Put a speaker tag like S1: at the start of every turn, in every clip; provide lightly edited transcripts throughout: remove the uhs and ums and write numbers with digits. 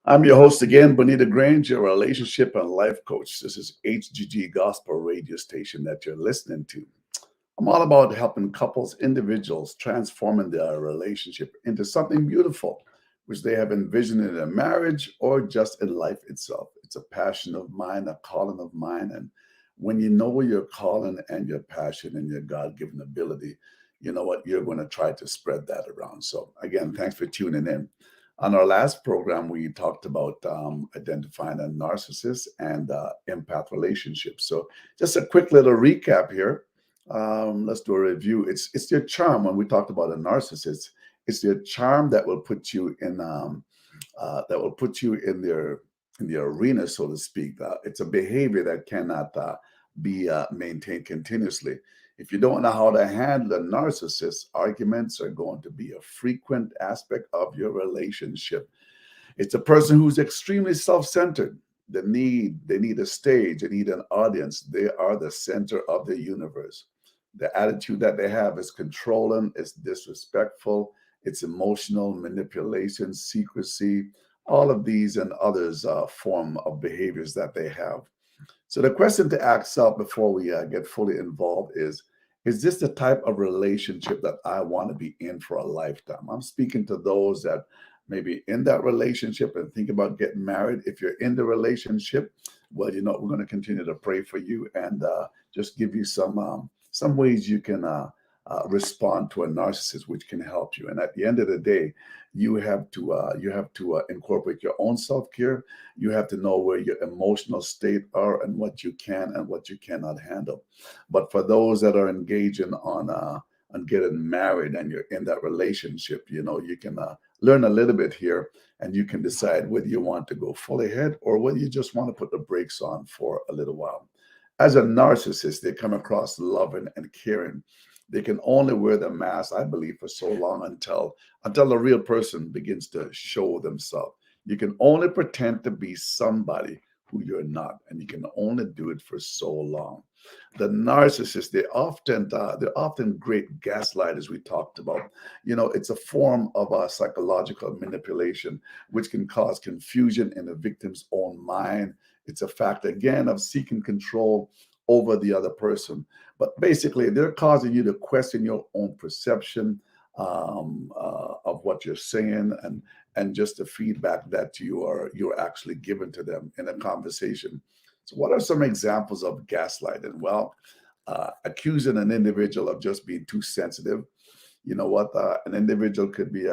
S1: I'm your host again, Bonita Grange, your relationship and life coach. This is HGG Gospel Radio Station that you're listening to. I'm all about helping couples, individuals, transforming their relationship into something beautiful, which they have envisioned in their marriage or just in life itself. It's a passion of mine, a calling of mine. And when you know your calling and your passion and your God given ability, you know what? You're going to try to spread that around. So, again, thanks for tuning in. On our last program, we talked about identifying a narcissist and empath relationship. So, just a quick little recap here. Let's do a review. It's their charm. When we talked about a narcissist, it's their charm that will put you in in the arena, so to speak. It's a behavior that cannot be maintained continuously. If you don't know how to handle a narcissist, arguments are going to be a frequent aspect of your relationship. It's a person who's extremely self-centered. They need a stage, they need an audience. They are the center of the universe. The attitude that they have is controlling, it's disrespectful, it's emotional manipulation, secrecy, all of these and others form of behaviors that they have. So the question to ask self before we get fully involved is this the type of relationship that I want to be in for a lifetime? I'm speaking to those that maybe in that relationship and think about getting married. If you're in the relationship, well, we're going to continue to pray for you and just give you some ways you can respond to a narcissist, which can help you. And at the end of the day, you have to incorporate your own self-care. You have to know where your emotional state are and what you can and what you cannot handle. But for those that are engaging on getting married and you're in that relationship, you can learn a little bit here, and you can decide whether you want to go full ahead or whether you just want to put the brakes on for a little while. As a narcissist, they come across loving and caring. They can only wear the mask, I believe, for so long until a real person begins to show themselves. You can only pretend to be somebody who you're not, and you can only do it for so long. The narcissists, they're often great gaslighters. We talked about. It's a form of psychological manipulation, which can cause confusion in the victim's own mind. It's a fact again of seeking control over the other person. But basically, they're causing you to question your own perception of what you're saying and just the feedback that you're actually giving to them in a conversation. So, what are some examples of gaslighting? Well, accusing an individual of just being too sensitive. You know what? An individual could be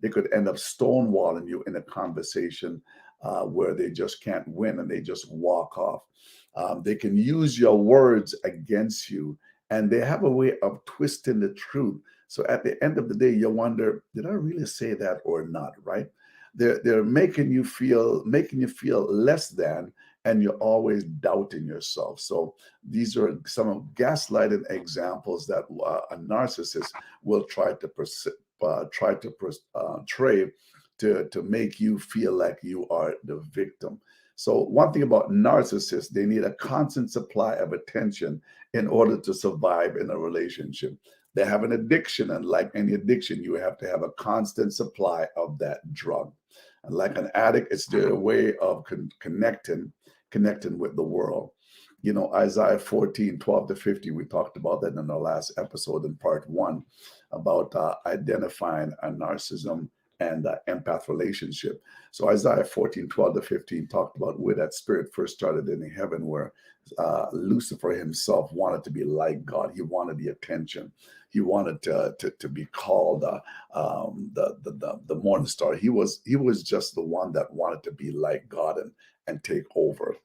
S1: they could end up stonewalling you in a conversation where they just can't win and they just walk off. They can use your words against you, and they have a way of twisting the truth. So at the end of the day, you wonder, did I really say that or not? Right? They're making you feel less than, and you're always doubting yourself. So these are some of gaslighting examples that a narcissist will try to to make you feel like you are the victim. So one thing about narcissists, they need a constant supply of attention in order to survive in a relationship. They have an addiction, and like any addiction, you have to have a constant supply of that drug. And like an addict, it's their way of connecting with the world. Isaiah 14:12-15, we talked about that in our last episode in part one about identifying a narcissism and empath relationship. So Isaiah 14:12-15 talked about where that spirit first started in heaven, where Lucifer himself wanted to be like God. He wanted the attention. He wanted to be called the morning star. He was just the one that wanted to be like God and take over.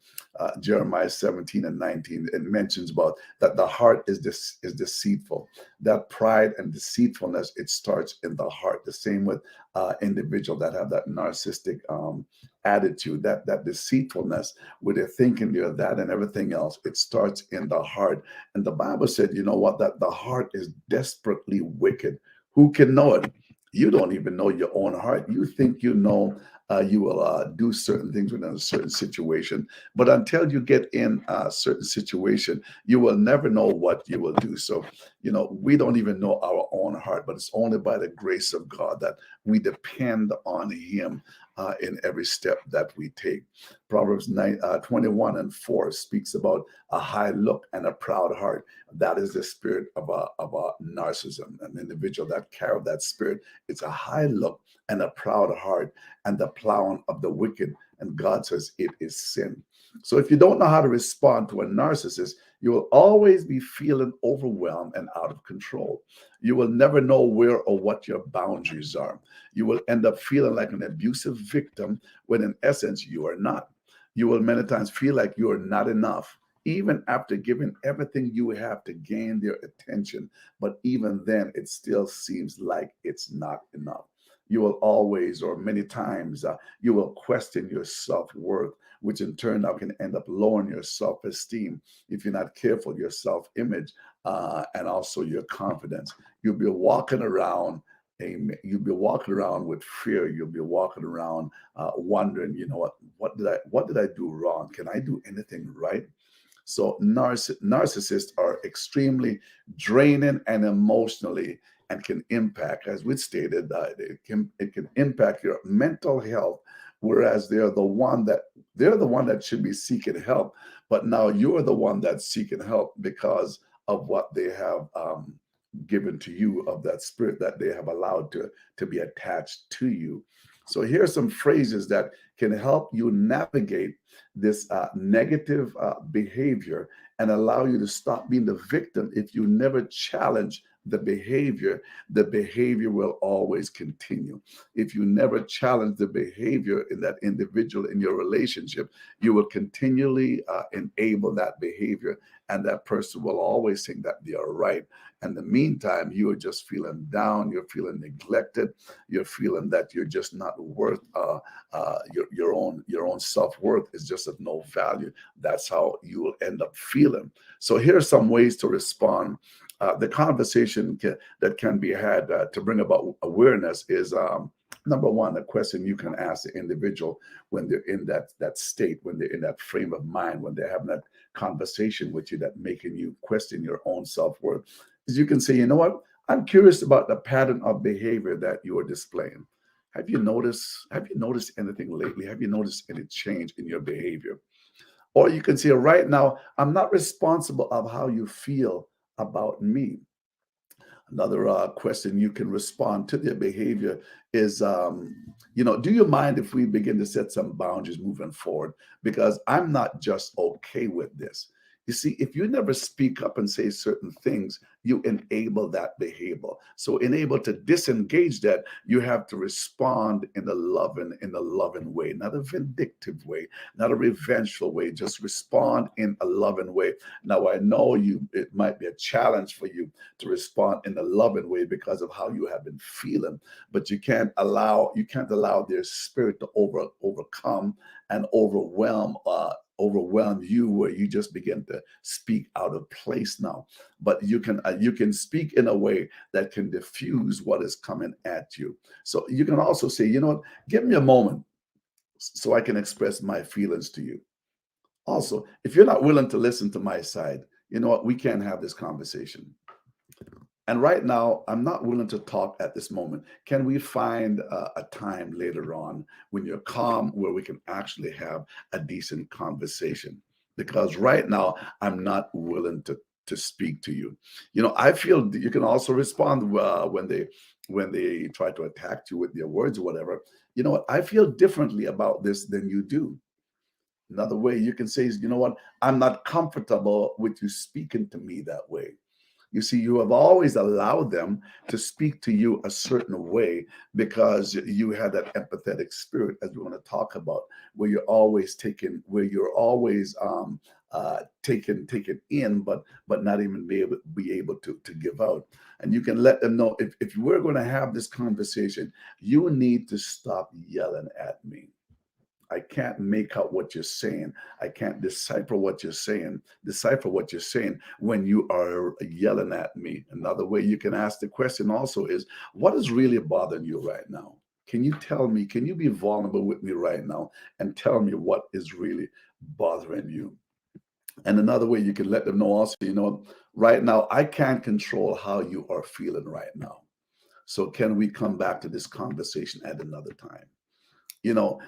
S1: Jeremiah 17:19, it mentions about that the heart is deceitful. That pride and deceitfulness, it starts in the heart. The same with individuals that have that narcissistic attitude, that deceitfulness, where they're thinking they're that and everything else. It starts in the heart. And the Bible said, you know what, that the heart is desperately wicked. Who can know it? You don't even know your own heart. You think you know you will do certain things within a certain situation. But until you get in a certain situation, you will never know what you will do. So, we don't even know our own heart, but it's only by the grace of God that we depend on Him in every step that we take. Proverbs 21:4 speaks about a high look and a proud heart. That is the spirit of a narcissism, an individual that carry that spirit. It's a high look and a proud heart, and the plowing of the wicked. And God says it is sin. So if you don't know how to respond to a narcissist, you will always be feeling overwhelmed and out of control. You will never know where or what your boundaries are. You will end up feeling like an abusive victim when in essence you are not. You will many times feel like you are not enough, even after giving everything you have to gain their attention. But even then, it still seems like it's not enough. You will always, or many times, you will question your self worth, which in turn now can end up lowering your self esteem if you're not careful, your self image, and also your confidence. You'll be walking around. You'll be walking around with fear. You'll be walking around wondering, you know what did I do wrong? Can I do anything right? So narcissists are extremely draining and emotionally, and can impact, as we stated, it can impact your mental health. Whereas they're the one that should be seeking help, but now you're the one that's seeking help because of what they have given to you, of that spirit that they have allowed to be attached to you. So here are some phrases that can help you navigate this negative behavior and allow you to stop being the victim. If you never challenge the behavior will always continue. If you never challenge the behavior in that individual in your relationship, you will continually enable that behavior, and that person will always think that they are right. And in the meantime, you are just feeling down, you're feeling neglected, you're feeling that you're just not worth your own self-worth is just of no value. That's how you will end up feeling. So here are some ways to respond. The conversation that can be had to bring about awareness is number one, a question you can ask the individual when they're in that state, when they're in that frame of mind, when they're having that conversation with you that making you question your own self-worth, is you can say, you know what, I'm curious about the pattern of behavior that you are displaying. Have you noticed anything lately? Have you noticed any change in your behavior? Or you can say, right now, I'm not responsible of how you feel about me. Another question you can respond to their behavior is, do you mind if we begin to set some boundaries moving forward? Because I'm not just okay with this. You see, if you never speak up and say certain things, you enable that behavior. So, enable to disengage that, you have to respond in a loving way, not a vindictive way, not a revengeful way. Just respond in a loving way. Now, I know it might be a challenge for you to respond in a loving way because of how you have been feeling, but you can't allow their spirit to overcome and overwhelm you, where you just begin to speak out of place now. But you can speak in a way that can diffuse what is coming at you. So you can also say, you know what, give me a moment so I can express my feelings to you. Also, if you're not willing to listen to my side, you know what, we can't have this conversation. And right now, I'm not willing to talk at this moment. Can we find a time later on when you're calm, where we can actually have a decent conversation? Because right now, I'm not willing to speak to you. I feel that you can also respond when they try to attack you with their words or whatever. You know what? I feel differently about this than you do. Another way you can say is, you know what? I'm not comfortable with you speaking to me that way. You see, you have always allowed them to speak to you a certain way because you had that empathetic spirit, as we want to talk about, where you're always taken in, but not even be able to give out. And you can let them know, if we're going to have this conversation, you need to stop yelling at me. I can't make out what you're saying. I can't decipher what you're saying when you are yelling at me. Another way you can ask the question also is, what is really bothering you right now? Can you tell me? Can you be vulnerable with me right now and tell me what is really bothering you? And another way you can let them know also, right now, I can't control how you are feeling right now. So can we come back to this conversation at another time?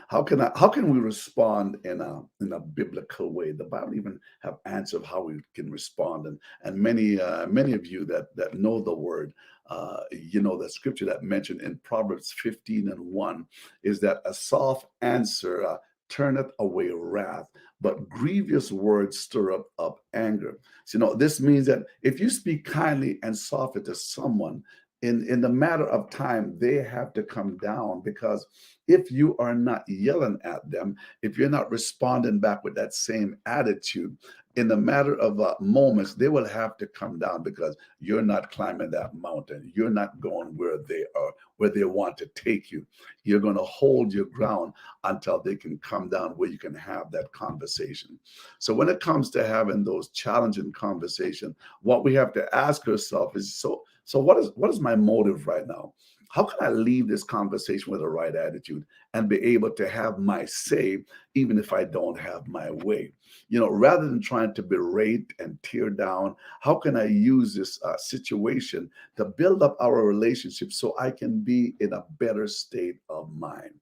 S1: How can we respond in a biblical way? The Bible even have answer of how we can respond, and many of you that know the word, the scripture that mentioned in Proverbs 15:1 is that a soft answer turneth away wrath, but grievous words stir up anger. So, this means that if you speak kindly and softly to someone, in the matter of time, they have to come down, because if you are not yelling at them, if you're not responding back with that same attitude, in the matter of moments, they will have to come down, because you're not climbing that mountain. You're not going where they are, where they want to take you. You're going to hold your ground until they can come down where you can have that conversation. So when it comes to having those challenging conversations, what we have to ask ourselves is, so what is my motive right now? How can I leave this conversation with the right attitude and be able to have my say, even if I don't have my way? Rather than trying to berate and tear down, how can I use this situation to build up our relationship so I can be in a better state of mind?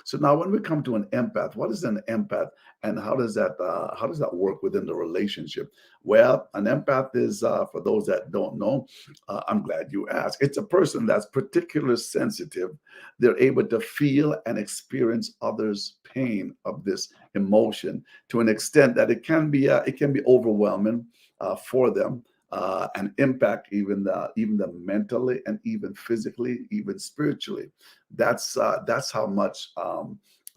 S1: So now, when we come to an empath, what is an empath, and how does that work within the relationship? Well, an empath is, for those that don't know, I'm glad you asked. It's a person that's particularly sensitive. They're able to feel and experience others' pain of this emotion to an extent that it can be overwhelming for them, and impact even the mentally and even physically, even spiritually. That's how much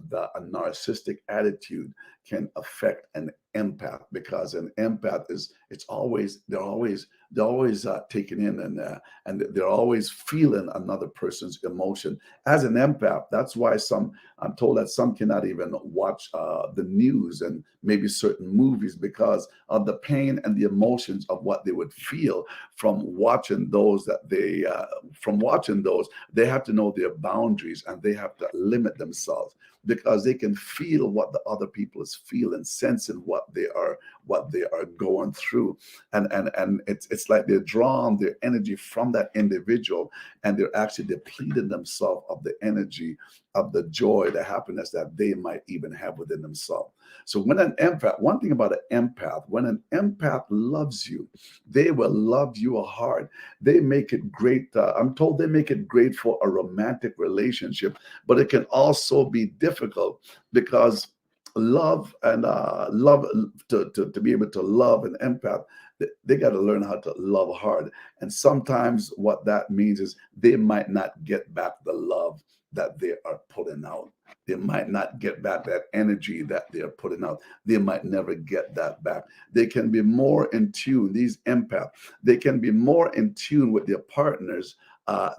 S1: the a narcissistic attitude can affect an empath, because an empath is it's always they're always taking in, and they're always feeling another person's emotion. As an empath, that's why I'm told that some cannot even watch the news and maybe certain movies, because of the pain and the emotions of what they would feel from watching those. From watching those, they have to know their boundaries, and they have to limit themselves, because they can feel what the other people is feeling, sensing what they are going through, and it's like they're drawing their energy from that individual, and they're actually depleting themselves of the energy, of the joy, the happiness that they might even have within themselves. So one thing about an empath, when an empath loves you, they will love you hard. They make it great. I'm told they make it great for a romantic relationship, but it can also be difficult, because love to be able to love an empath, they got to learn how to love hard. And sometimes what that means is they might not get back the love that they are putting out. They might not get back that energy that they're putting out. They might never get that back. They can be more in tune, these empaths, they can be more in tune with their partners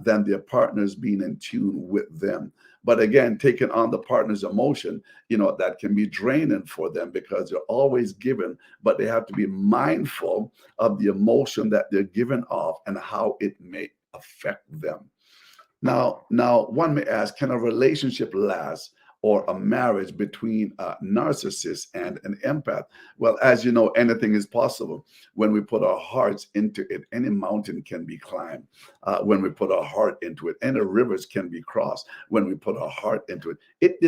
S1: than their partners being in tune with them. But again, taking on the partner's emotion, that can be draining for them, because they're always giving, but they have to be mindful of the emotion that they're giving off and how it may affect them. Now, one may ask, can a relationship last, or a marriage between a narcissist and an empath? Well, as you know, anything is possible. When we put our hearts into it, any mountain can be climbed. When we put our heart into it, any rivers can be crossed. When we put our heart into it, it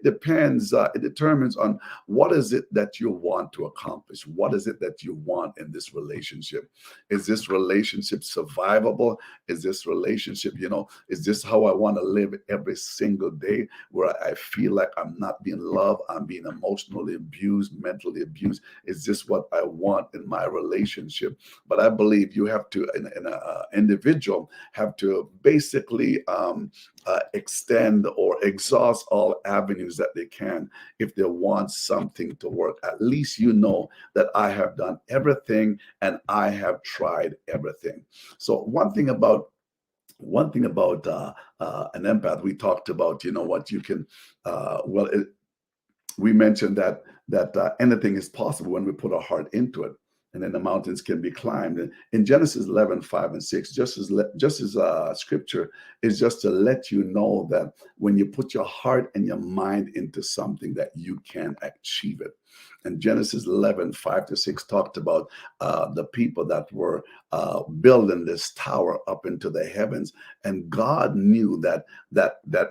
S1: depends. It determines on what is it that you want to accomplish. What is it that you want in this relationship? Is this relationship survivable? Is this relationship, is this how I want to live every single day, where I feel like I'm not being loved, I'm being emotionally abused, mentally abused? Is this what I want in my relationship? But I believe you have to, in an individual, have to basically extend or exhaust all avenues that they can if they want something to work. At least that I have done everything and I have tried everything. So one thing about an empath, we talked about, what you can, we mentioned that anything is possible when we put our heart into it, and then the mountains can be climbed. And in Genesis 11:5 and 6, just as scripture is just to let you know that when you put your heart and your mind into something, that you can achieve it. And Genesis 11:5-6 talked about the people that were building this tower up into the heavens, and God knew that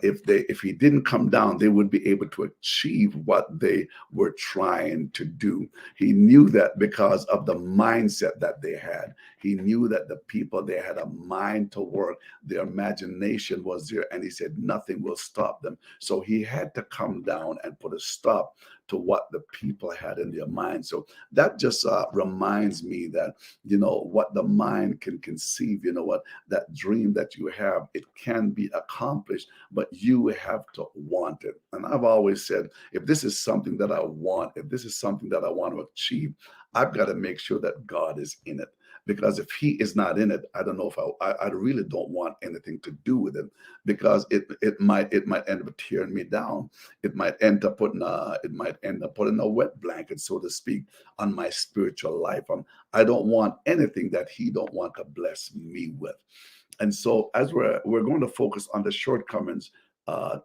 S1: if he didn't come down, they would be able to achieve what they were trying to do. He knew that because of the mindset that they had. He knew that the people, they had a mind to work, their imagination was there, and he said nothing will stop them. So he had to come down and put a stop to what the people had in their mind. So that just reminds me that, what the mind can conceive, what that dream that you have, it can be accomplished, but you have to want it. And I've always said, if this is something that I want, if this is something that I want to achieve, I've got to make sure that God is in it. Because if he is not in it, I don't know if I really don't want anything to do with it, because it might end up tearing me down. It might end up putting a wet blanket, so to speak, on my spiritual life. I don't want anything that he don't want to bless me with. And so, as we're going to focus on the shortcomings,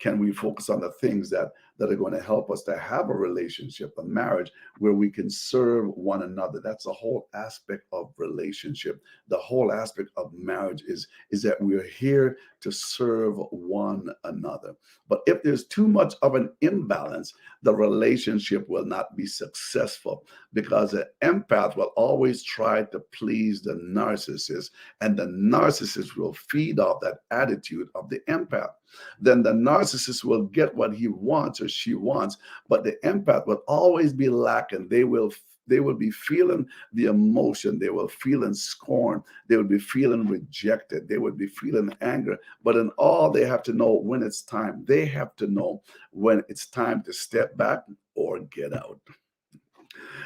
S1: can we focus on the things that are going to help us to have a relationship, a marriage where we can serve one another? That's the whole aspect of relationship. The whole aspect of marriage is that we're here to serve one another. But if there's too much of an imbalance, the relationship will not be successful, because an empath will always try to please the narcissist, and the narcissist will feed off that attitude of the empath. Then the narcissist will get what he wants or she wants, but the empath will always be lacking. They will be feeling the emotion. They will feeling scorn. They will be feeling rejected. They will be feeling anger. But in all, they have to know when it's time. They have to know when it's time to step back or get out.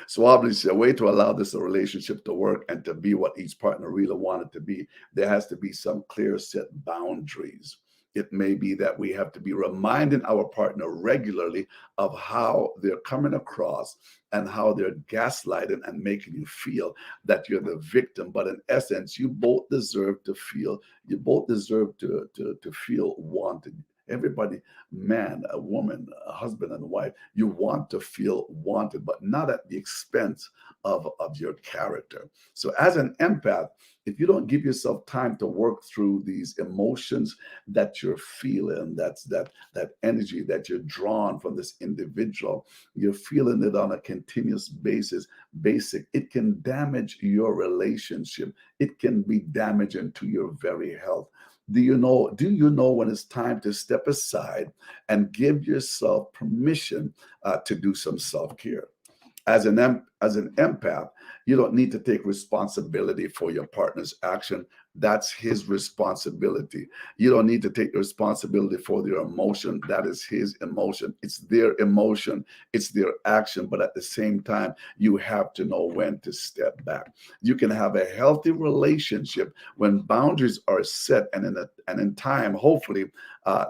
S1: So obviously, a way to allow this relationship to work and to be what each partner really wanted to be, there has to be some clear set boundaries. It may be that we have to be reminding our partner regularly of how they're coming across and how they're gaslighting and making you feel that you're the victim. But in essence, you both deserve to feel wanted. Everybody, man, a woman, a husband and a wife, you want to feel wanted, but not at the expense of your character. So as an empath, if you don't give yourself time to work through these emotions that you're feeling, that energy that you're drawn from this individual, you're feeling it on a continuous basis, it can damage your relationship. It can be damaging to your very health. Do you know when it's time to step aside and give yourself permission to do some self-care? As an empath, you don't need to take responsibility for your partner's action. That's his responsibility. You don't need to take responsibility for their emotion. That is his emotion. It's their emotion. It's their action. But at the same time, you have to know when to step back. You can have a healthy relationship when boundaries are set, and in time, hopefully,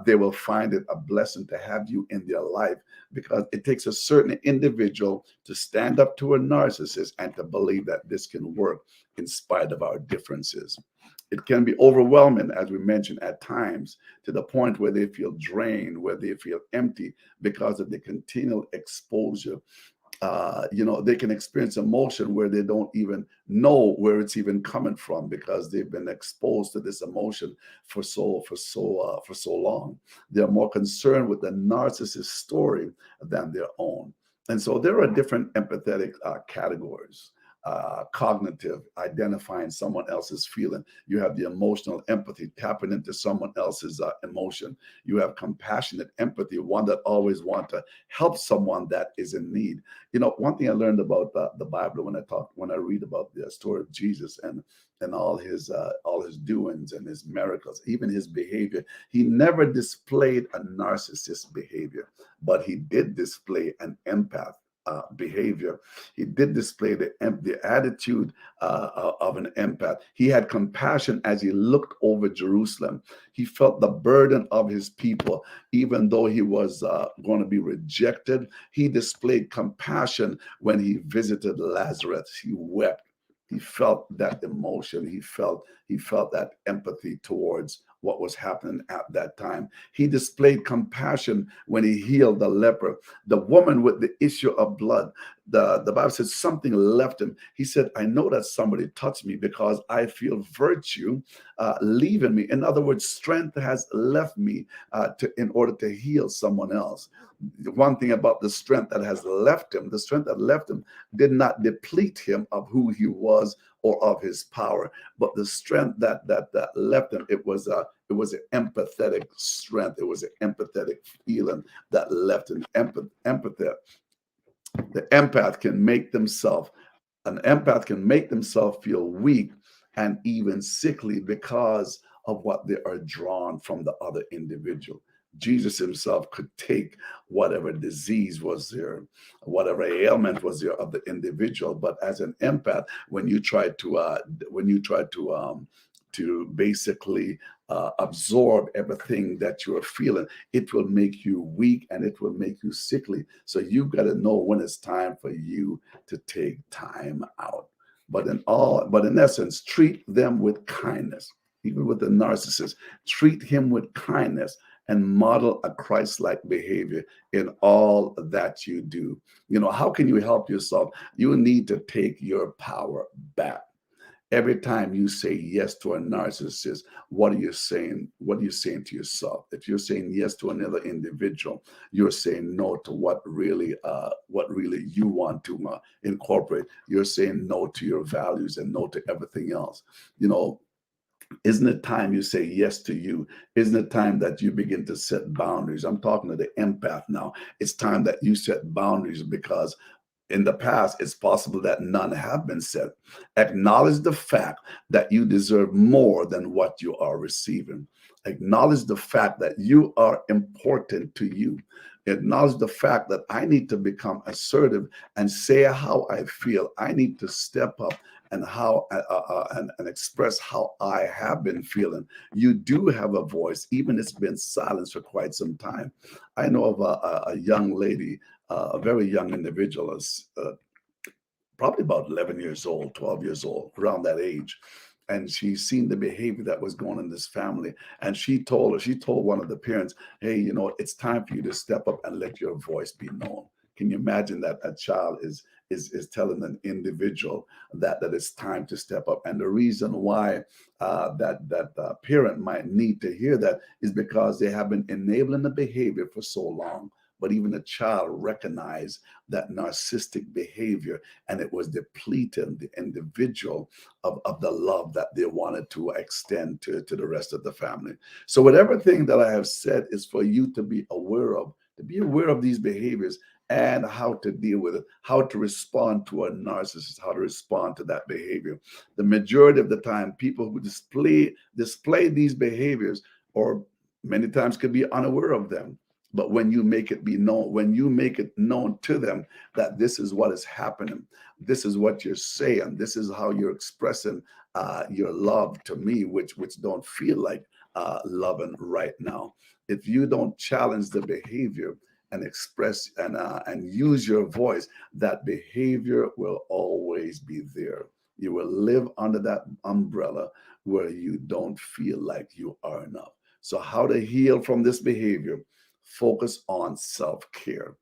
S1: they will find it a blessing to have you in their life, because it takes a certain individual to stand up to a narcissist and to believe that this can work in spite of our differences. It can be overwhelming, as we mentioned, at times, to the point where they feel drained, where they feel empty because of the continual exposure. They can experience emotion where they don't even know where it's even coming from, because they've been exposed to this emotion for so long. They're more concerned with the narcissist story than their own. And so there are different empathetic categories. Cognitive, identifying someone else's feeling. You have the emotional empathy, tapping into someone else's emotion. You have compassionate empathy, one that always wants to help someone that is in need. One thing I learned about the Bible when I read about the story of Jesus and all his doings and his miracles, even his behavior, he never displayed a narcissist behavior, but he did display an empath behavior. He did display the attitude of an empath. He had compassion as he looked over Jerusalem. He felt the burden of his people, even though he was going to be rejected. He displayed compassion when he visited Lazarus. He wept. He felt that emotion. He felt that empathy towards what was happening at that time. He displayed compassion when he healed the leper. The woman with the issue of blood, the Bible says something left him. He said, I know that somebody touched me because I feel virtue leaving me. In other words, strength has left me in order to heal someone else. One thing about the strength that has left him, the strength that left him did not deplete him of who he was or of his power, but the strength that left him, it was an empathetic strength. It was an empathetic feeling that left him. Empathy. The empath can make themselves An empath can make themselves feel weak and even sickly because of what they are drawn from the other individual. Jesus himself could take whatever disease was there, whatever ailment was there of the individual. But as an empath, when you try to basically absorb everything that you are feeling, it will make you weak and it will make you sickly. So you've got to know when it's time for you to take time out. But in essence, treat them with kindness. Even with the narcissist, treat him with kindness and model a Christ-like behavior in all that you do. How can you help yourself? You need to take your power back. Every time you say yes to a narcissist, what are you saying? What are you saying to yourself? If you're saying yes to another individual, you're saying no to what really you want to incorporate. You're saying no to your values and no to everything else. You know, isn't it time you say yes to you? Isn't it time that you begin to set boundaries? I'm talking to the empath now. It's time that you set boundaries because in the past, it's possible that none have been set. Acknowledge the fact that you deserve more than what you are receiving. Acknowledge the fact that you are important to you. Acknowledge the fact that I need to become assertive and say how I feel. I need to step up and and express how I have been feeling. You do have a voice, even it's been silenced for quite some time. I know of a young lady, a very young individual, probably about 11 years old, 12 years old, around that age. And she's seen the behavior that was going on in this family. And she told one of the parents, hey, it's time for you to step up and let your voice be known. Can you imagine that a child is telling an individual that it's time to step up? And the reason why that parent might need to hear that is because they have been enabling the behavior for so long. But even a child recognized that narcissistic behavior, and it was depleting the individual of the love that they wanted to extend to the rest of the family. So whatever thing that I have said is for you to be aware of, these behaviors and how to deal with it, how to respond to a narcissist, how to respond to that behavior. The majority of the time, people who display these behaviors, or many times could be unaware of them. But when you make it be known, when you make it known to them that this is what is happening, this is what you're saying, this is how you're expressing your love to me, which don't feel like loving right now. If you don't challenge the behavior and express and use your voice, that behavior will always be there. You will live under that umbrella where you don't feel like you are enough. So how to heal from this behavior? Focus on self-care,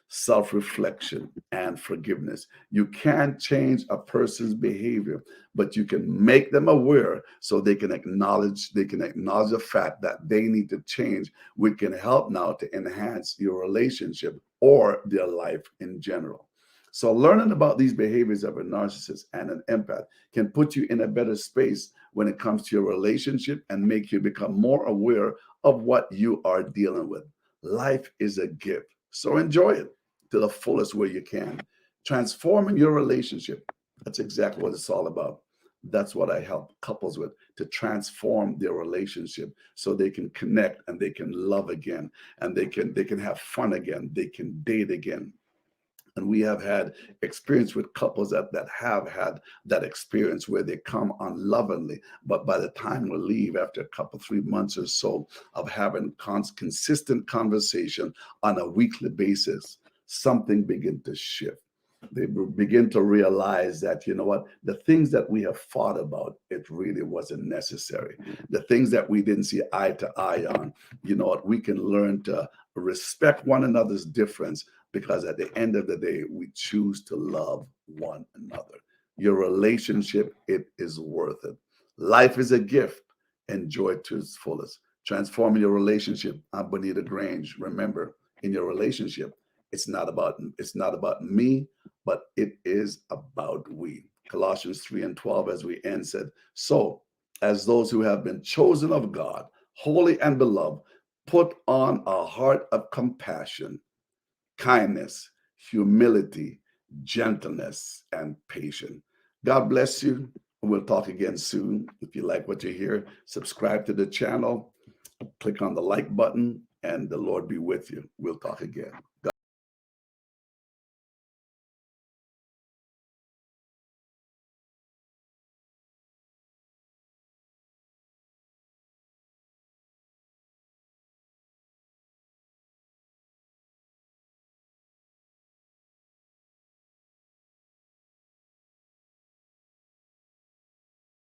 S1: self-reflection, and forgiveness. You can't change a person's behavior, but you can make them aware so they can acknowledge the fact that they need to change. We can help now to enhance your relationship or their life in general. So learning about these behaviors of a narcissist and an empath can put you in a better space when it comes to your relationship and make you become more aware of what you are dealing with. Life is a gift, so enjoy it to the fullest where you can. Transforming your relationship, that's exactly what it's all about. That's what I help couples with, to transform their relationship so they can connect and they can love again, and they can have fun again, they can date again. And we have had experience with couples that have had that experience where they come on lovingly, but by the time we leave, after a couple, 3 months or so of having consistent conversation on a weekly basis, something begin to shift. They begin to realize that, you know what, the things that we have fought about, it really wasn't necessary. The things that we didn't see eye to eye on, you know what, we can learn to respect one another's difference, because at the end of the day, we choose to love one another. Your relationship, it is worth it. Life is a gift. Enjoy it to its fullest. Transform your relationship. I'm Bonita Grange. Remember, in your relationship, it's not about me, but it is about we. Colossians 3 and 12, as we end, said, so as those who have been chosen of God, holy and beloved, put on a heart of compassion, kindness, humility, gentleness, and patience. God bless you. We'll talk again soon. If you like what you hear, subscribe to the channel, click on the like button, and the Lord be with you. We'll talk again. God